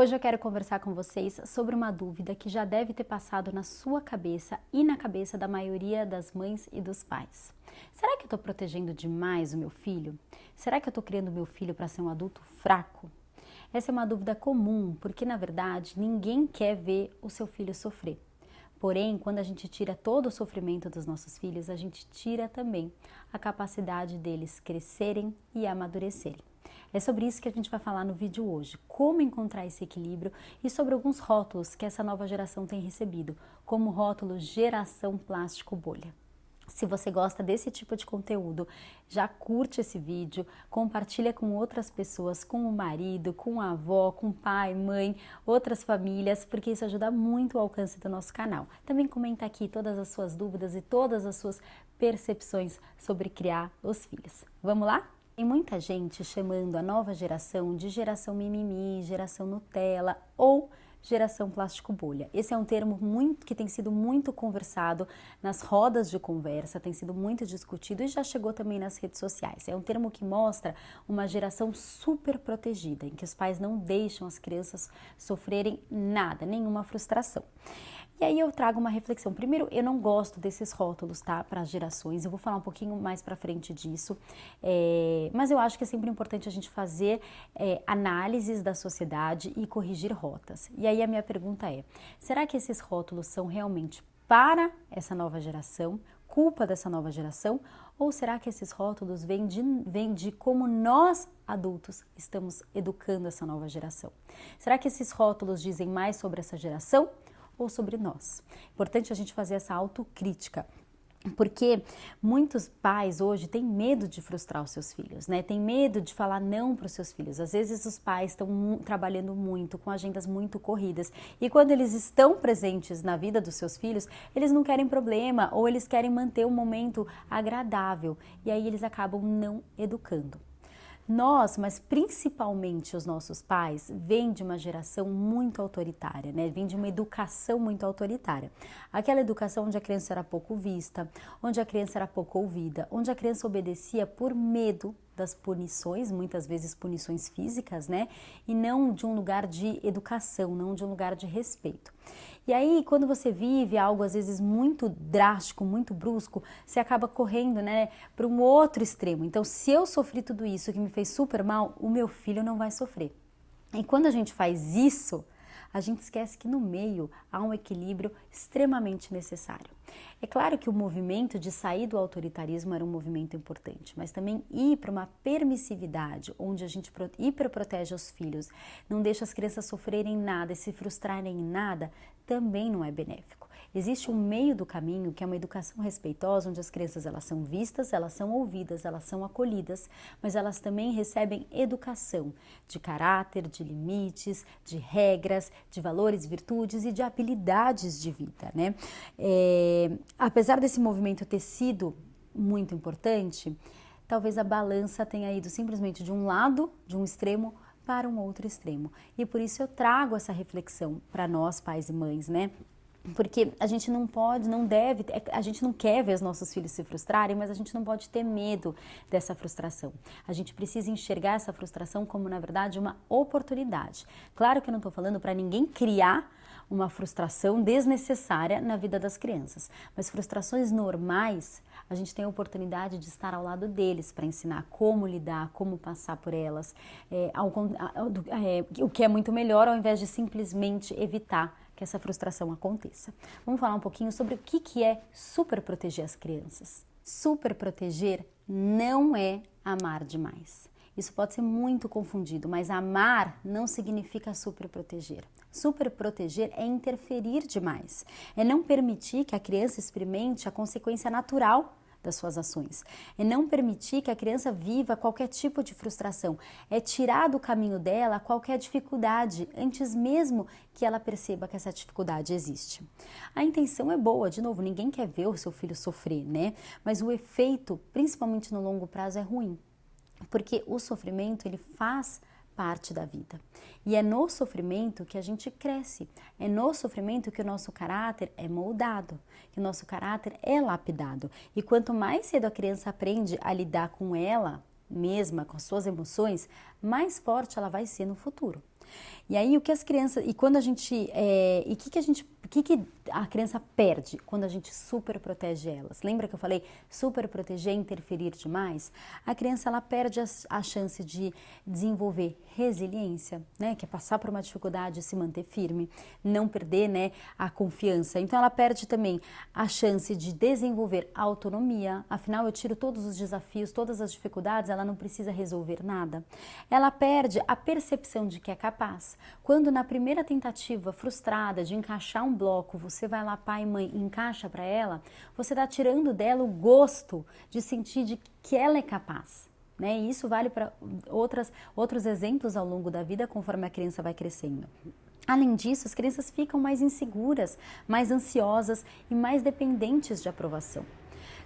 Hoje eu quero conversar com vocês sobre uma dúvida que já deve ter passado na sua cabeça e na cabeça da maioria das mães e dos pais. Será que eu estou protegendo demais o meu filho? Será que eu estou criando o meu filho para ser um adulto fraco? Essa é uma dúvida comum, porque na verdade ninguém quer ver o seu filho sofrer. Porém, quando a gente tira todo o sofrimento dos nossos filhos, a gente tira também a capacidade deles crescerem e amadurecerem. É sobre isso que a gente vai falar no vídeo hoje, como encontrar esse equilíbrio e sobre alguns rótulos que essa nova geração tem recebido, como o rótulo Geração Plástico Bolha. Se você gosta desse tipo de conteúdo, já curte esse vídeo, compartilha com outras pessoas, com o marido, com a avó, com o pai, mãe, outras famílias, porque isso ajuda muito o alcance do nosso canal. Também comenta aqui todas as suas dúvidas e todas as suas percepções sobre criar os filhos. Vamos lá? Tem muita gente chamando a nova geração de geração mimimi, geração Nutella ou geração plástico bolha. Esse é um termo que tem sido muito conversado nas rodas de conversa, tem sido muito discutido e já chegou também nas redes sociais. É um termo que mostra uma geração super protegida, em que os pais não deixam as crianças sofrerem nada, nenhuma frustração. E aí eu trago uma reflexão. Primeiro, eu não gosto desses rótulos, tá? Para as gerações. Eu vou falar um pouquinho mais para frente disso. Mas eu acho que é sempre importante a gente fazer análises da sociedade e corrigir rotas. E aí a minha pergunta é, será que esses rótulos são realmente para essa nova geração, culpa dessa nova geração? Ou será que esses rótulos vêm de como nós, adultos, estamos educando essa nova geração? Será que esses rótulos dizem mais sobre essa geração ou sobre nós? Importante a gente fazer essa autocrítica, porque muitos pais hoje têm medo de frustrar os seus filhos, né? Tem medo de falar não para os seus filhos. Às vezes os pais estão trabalhando muito, com agendas muito corridas, e quando eles estão presentes na vida dos seus filhos, eles não querem problema ou eles querem manter um momento agradável, e aí eles acabam não educando. Nós, mas principalmente os nossos pais, vêm de uma geração muito autoritária, né? Vêm de uma educação muito autoritária. Aquela educação onde a criança era pouco vista, onde a criança era pouco ouvida, onde a criança obedecia por medo das punições, muitas vezes punições físicas, né? E não de um lugar de educação, não de um lugar de respeito. E aí, quando você vive algo às vezes muito drástico, muito brusco, você acaba correndo, né, para um outro extremo. Então, se eu sofri tudo isso que me fez super mal, o meu filho não vai sofrer. E quando a gente faz isso, a gente esquece que no meio há um equilíbrio extremamente necessário. É claro que o movimento de sair do autoritarismo era um movimento importante, mas também ir para uma permissividade, onde a gente hiperprotege os filhos, não deixa as crianças sofrerem nada e se frustrarem em nada, também não é benéfico. Existe um meio do caminho que é uma educação respeitosa, onde as crianças elas são vistas, elas são ouvidas, elas são acolhidas, mas elas também recebem educação de caráter, de limites, de regras, de valores, virtudes e de habilidades de vida, né? Apesar desse movimento ter sido muito importante, talvez a balança tenha ido simplesmente de um lado, de um extremo, para um outro extremo. E por isso eu trago essa reflexão para nós, pais e mães, né? Porque a gente não pode, não deve, a gente não quer ver os nossos filhos se frustrarem, mas a gente não pode ter medo dessa frustração. A gente precisa enxergar essa frustração como, na verdade, uma oportunidade. Claro que eu não estou falando para ninguém criar uma frustração desnecessária na vida das crianças, mas frustrações normais, a gente tem a oportunidade de estar ao lado deles para ensinar como lidar, como passar por elas, o que é muito melhor ao invés de simplesmente evitar que essa frustração aconteça. Vamos falar um pouquinho sobre o que é super proteger as crianças. Super proteger não é amar demais. Isso pode ser muito confundido, mas amar não significa super proteger. Super proteger é interferir demais, é não permitir que a criança experimente a consequência natural das suas ações. É não permitir que a criança viva qualquer tipo de frustração. É tirar do caminho dela qualquer dificuldade, antes mesmo que ela perceba que essa dificuldade existe. A intenção é boa, de novo, ninguém quer ver o seu filho sofrer, né? Mas o efeito, principalmente no longo prazo, é ruim. Porque o sofrimento, ele faz parte da vida. E é no sofrimento que a gente cresce, é no sofrimento que o nosso caráter é moldado, que o nosso caráter é lapidado. E quanto mais cedo a criança aprende a lidar com ela mesma, com as suas emoções, mais forte ela vai ser no futuro. E aí o que as crianças, e quando a gente, e o que a criança perde quando a gente super protege elas? Lembra que eu falei super proteger, interferir demais? A criança, ela perde a chance de desenvolver resiliência, né? Que é passar por uma dificuldade e se manter firme, não perder, né, a confiança. Então ela perde também a chance de desenvolver autonomia, afinal eu tiro todos os desafios, todas as dificuldades, ela não precisa resolver nada. Ela perde a percepção de que é capaz. Quando na primeira tentativa frustrada de encaixar um bloco, você vai lá, pai e mãe, e encaixa para ela, você está tirando dela o gosto de sentir de que ela é capaz. Né? E isso vale para outros exemplos ao longo da vida, conforme a criança vai crescendo. Além disso, as crianças ficam mais inseguras, mais ansiosas e mais dependentes de aprovação.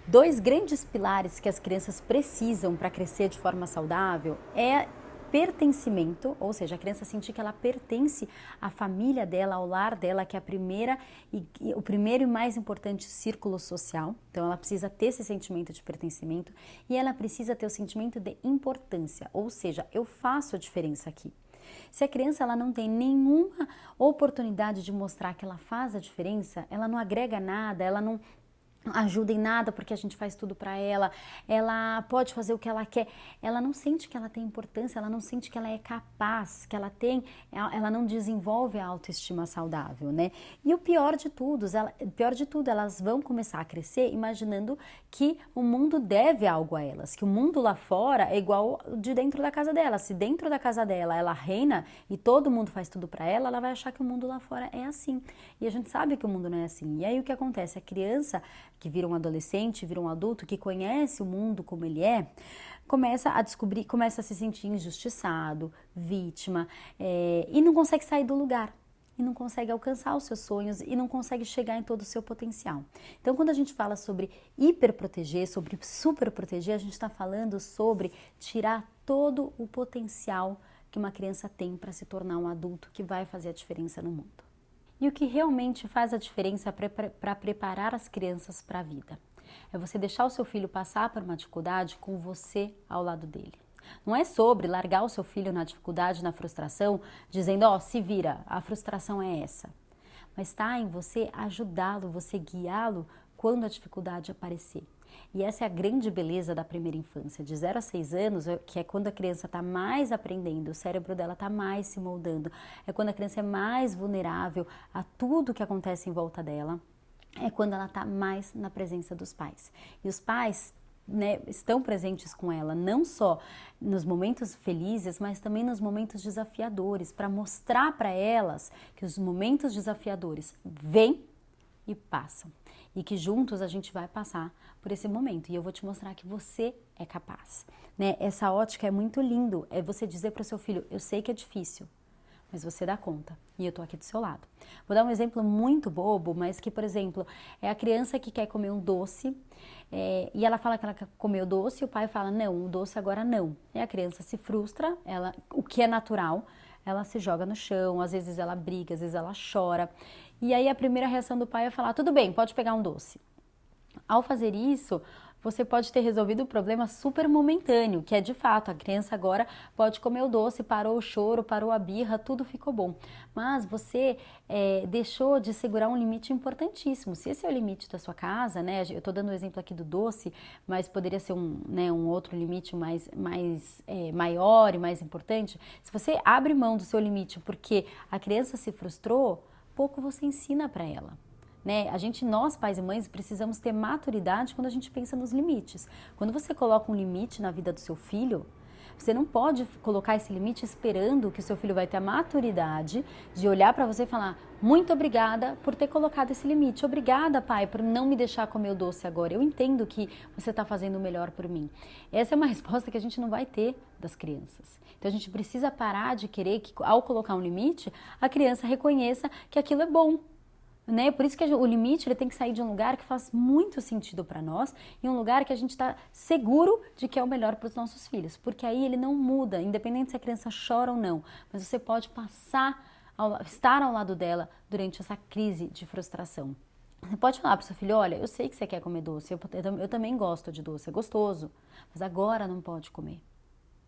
Dois grandes pilares que as crianças precisam para crescer de forma saudável é pertencimento, ou seja, a criança sentir que ela pertence à família dela, ao lar dela, que é o primeiro e mais importante círculo social. Então ela precisa ter esse sentimento de pertencimento e ela precisa ter o sentimento de importância, ou seja, eu faço a diferença aqui. Se a criança ela não tem nenhuma oportunidade de mostrar que ela faz a diferença, ela não agrega nada, ela não ajuda em nada porque a gente faz tudo para ela pode fazer o que ela quer, ela não sente que ela tem importância, ela não sente que ela é capaz, que ela não desenvolve a autoestima saudável, né? E o pior de tudo, elas vão começar a crescer imaginando que o mundo deve algo a elas, que o mundo lá fora é igual de dentro da casa dela. Se dentro da casa dela ela reina e todo mundo faz tudo para ela, ela vai achar que o mundo lá fora é assim. E a gente sabe que o mundo não é assim. E aí o que acontece? A criança que vira um adolescente, vira um adulto, que conhece o mundo como ele é, começa a descobrir, começa a se sentir injustiçado, vítima, e não consegue sair do lugar. E não consegue alcançar os seus sonhos e não consegue chegar em todo o seu potencial. Então, quando a gente fala sobre hiperproteger, sobre superproteger, a gente está falando sobre tirar todo o potencial que uma criança tem para se tornar um adulto que vai fazer a diferença no mundo. E o que realmente faz a diferença para preparar as crianças para a vida? É você deixar o seu filho passar por uma dificuldade com você ao lado dele. Não é sobre largar o seu filho na dificuldade, na frustração, dizendo, ó, se vira, a frustração é essa. Mas está em você ajudá-lo, você guiá-lo quando a dificuldade aparecer. E essa é a grande beleza da primeira infância, de 0 a 6 anos, que é quando a criança está mais aprendendo, o cérebro dela está mais se moldando, é quando a criança é mais vulnerável a tudo que acontece em volta dela, é quando ela está mais na presença dos pais. E os pais, né, estão presentes com ela, não só nos momentos felizes, mas também nos momentos desafiadores, para mostrar para elas que os momentos desafiadores vêm e passam. E que juntos a gente vai passar por esse momento. E eu vou te mostrar que você é capaz. Né? Essa ótica é muito lindo. É você dizer para o seu filho, eu sei que é difícil, mas você dá conta. E eu tô aqui do seu lado. Vou dar um exemplo muito bobo, mas que, por exemplo, é a criança que quer comer um doce e ela fala que ela quer comer o doce e o pai fala, não, o doce agora não. E a criança se frustra, o que é natural, ela se joga no chão, às vezes ela briga, às vezes ela chora. E aí a primeira reação do pai é falar, tudo bem, pode pegar um doce. Ao fazer isso, você pode ter resolvido o problema super momentâneo, que é de fato, a criança agora pode comer o doce, parou o choro, parou a birra, tudo ficou bom. Mas você deixou de segurar um limite importantíssimo. Se esse é o limite da sua casa, né? Eu estou dando o exemplo aqui do doce, mas poderia ser um outro limite maior e mais importante. Se você abre mão do seu limite porque a criança se frustrou, pouco você ensina para ela. Né? Nós pais e mães, precisamos ter maturidade quando a gente pensa nos limites. Quando você coloca um limite na vida do seu filho, você não pode colocar esse limite esperando que o seu filho vai ter a maturidade de olhar para você e falar, muito obrigada por ter colocado esse limite, obrigada pai por não me deixar comer o doce agora, eu entendo que você está fazendo o melhor por mim. Essa é uma resposta que a gente não vai ter das crianças. Então a gente precisa parar de querer que ao colocar um limite, a criança reconheça que aquilo é bom. Né? Por isso que o limite ele tem que sair de um lugar que faz muito sentido para nós e um lugar que a gente está seguro de que é o melhor para os nossos filhos, porque aí ele não muda, independente se a criança chora ou não, mas você pode estar ao lado dela durante essa crise de frustração. Você pode falar para o seu filho, olha, eu sei que você quer comer doce, eu também gosto de doce, é gostoso, mas agora não pode comer.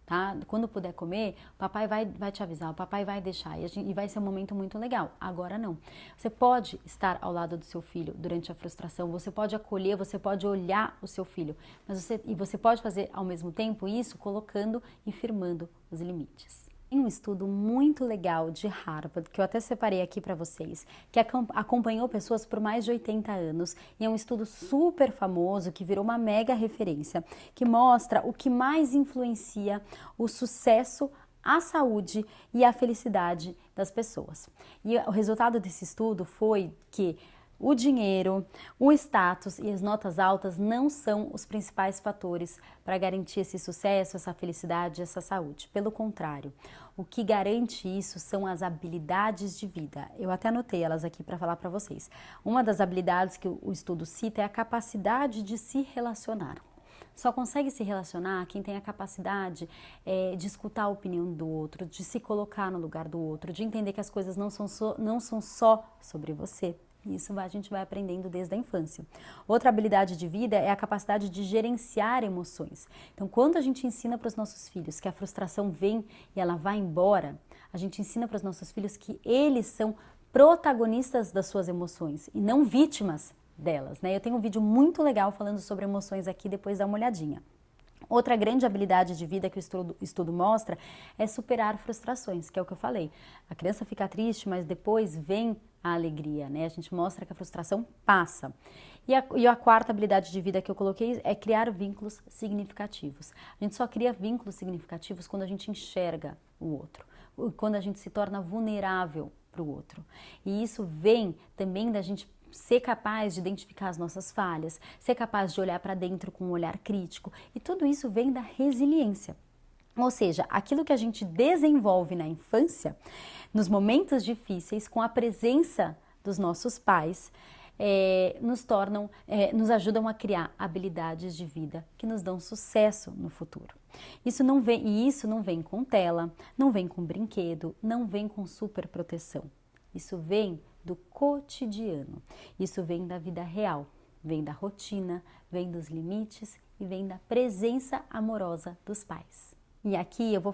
tá? Quando puder comer, o papai vai te avisar, o papai vai deixar e vai ser um momento muito legal. Agora não. Você pode estar ao lado do seu filho durante a frustração, você pode acolher, você pode olhar o seu filho, mas você pode fazer ao mesmo tempo isso colocando e firmando os limites. Tem um estudo muito legal de Harvard, que eu até separei aqui para vocês, que acompanhou pessoas por mais de 80 anos, e é um estudo super famoso, que virou uma mega referência, que mostra o que mais influencia o sucesso, a saúde e a felicidade das pessoas. E o resultado desse estudo foi que o dinheiro, o status e as notas altas não são os principais fatores para garantir esse sucesso, essa felicidade, essa saúde. Pelo contrário, o que garante isso são as habilidades de vida. Eu até anotei elas aqui para falar para vocês. Uma das habilidades que o estudo cita é a capacidade de se relacionar. Só consegue se relacionar quem tem a capacidade de escutar a opinião do outro, de se colocar no lugar do outro, de entender que as coisas não são só sobre você. Isso a gente vai aprendendo desde a infância. Outra habilidade de vida é a capacidade de gerenciar emoções. Então, quando a gente ensina para os nossos filhos que a frustração vem e ela vai embora, a gente ensina para os nossos filhos que eles são protagonistas das suas emoções e não vítimas delas, né? Eu tenho um vídeo muito legal falando sobre emoções aqui, depois dá uma olhadinha. Outra grande habilidade de vida que o estudo mostra é superar frustrações, que é o que eu falei. A criança fica triste, mas depois vem a alegria, né? A gente mostra que a frustração passa. E a quarta habilidade de vida que eu coloquei é criar vínculos significativos. A gente só cria vínculos significativos quando a gente enxerga o outro, quando a gente se torna vulnerável para o outro. E isso vem também da gente ser capaz de identificar as nossas falhas, ser capaz de olhar para dentro com um olhar crítico, e tudo isso vem da resiliência. Ou seja, aquilo que a gente desenvolve na infância, nos momentos difíceis, com a presença dos nossos pais, nos ajudam a criar habilidades de vida que nos dão sucesso no futuro. Isso não vem com tela, não vem com brinquedo, não vem com super proteção. Isso vem do cotidiano, isso vem da vida real, vem da rotina, vem dos limites e vem da presença amorosa dos pais. E aqui eu vou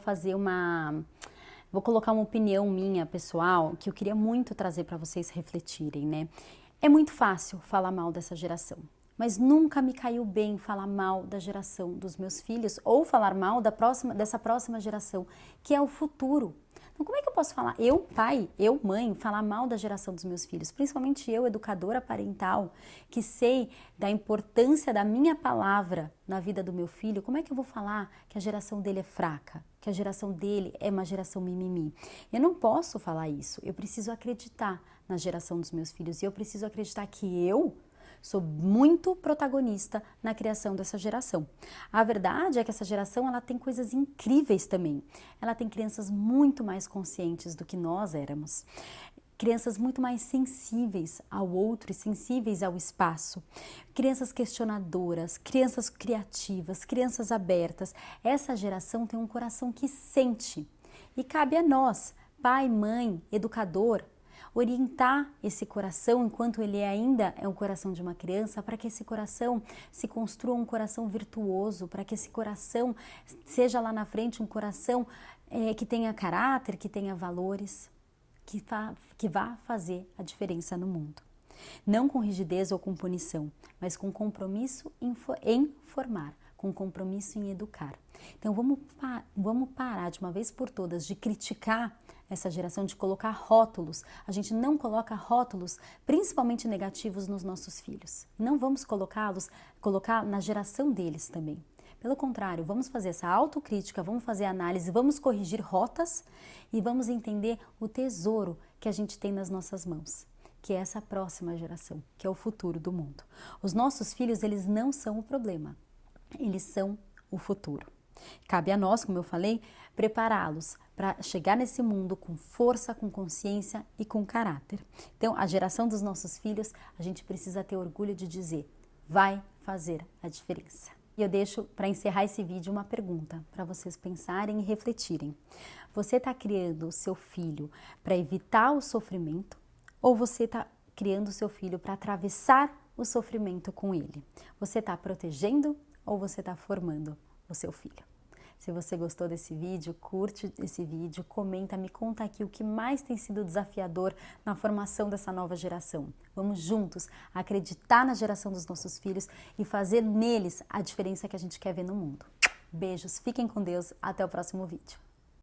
colocar uma opinião minha pessoal que eu queria muito trazer para vocês refletirem, né? É muito fácil falar mal dessa geração, mas nunca me caiu bem falar mal da geração dos meus filhos ou falar mal dessa próxima geração, que é o futuro. Então, como é que eu posso falar, eu pai, eu mãe, falar mal da geração dos meus filhos, principalmente eu, educadora parental, que sei da importância da minha palavra na vida do meu filho, como é que eu vou falar que a geração dele é fraca, que a geração dele é uma geração mimimi? Eu não posso falar isso, eu preciso acreditar na geração dos meus filhos e eu preciso acreditar que eu sou muito protagonista na criação dessa geração. A verdade é que essa geração ela tem coisas incríveis também. Ela tem crianças muito mais conscientes do que nós éramos. Crianças muito mais sensíveis ao outro e sensíveis ao espaço. Crianças questionadoras, crianças criativas, crianças abertas. Essa geração tem um coração que sente. E cabe a nós, pai, mãe, educador, orientar esse coração enquanto ele ainda é um coração de uma criança, para que esse coração se construa um coração virtuoso, para que esse coração seja lá na frente um coração que tenha caráter, que tenha valores, que vá fazer a diferença no mundo. Não com rigidez ou com punição, mas com compromisso em formar, com compromisso em educar. Então vamos parar de uma vez por todas de criticar essa geração, de colocar rótulos. A gente não coloca rótulos, principalmente negativos, nos nossos filhos. Não vamos colocar na geração deles também. Pelo contrário, vamos fazer essa autocrítica, vamos fazer análise, vamos corrigir rotas e vamos entender o tesouro que a gente tem nas nossas mãos, que é essa próxima geração, que é o futuro do mundo. Os nossos filhos, eles não são o problema, eles são o futuro. Cabe a nós, como eu falei, prepará-los para chegar nesse mundo com força, com consciência e com caráter. Então, a geração dos nossos filhos, a gente precisa ter orgulho de dizer, vai fazer a diferença. E eu deixo para encerrar esse vídeo uma pergunta para vocês pensarem e refletirem. Você está criando o seu filho para evitar o sofrimento ou você está criando o seu filho para atravessar o sofrimento com ele? Você está protegendo ou você está formando o seu filho? Se você gostou desse vídeo, curte esse vídeo, comenta, me conta aqui o que mais tem sido desafiador na formação dessa nova geração. Vamos juntos acreditar na geração dos nossos filhos e fazer neles a diferença que a gente quer ver no mundo. Beijos, fiquem com Deus, até o próximo vídeo.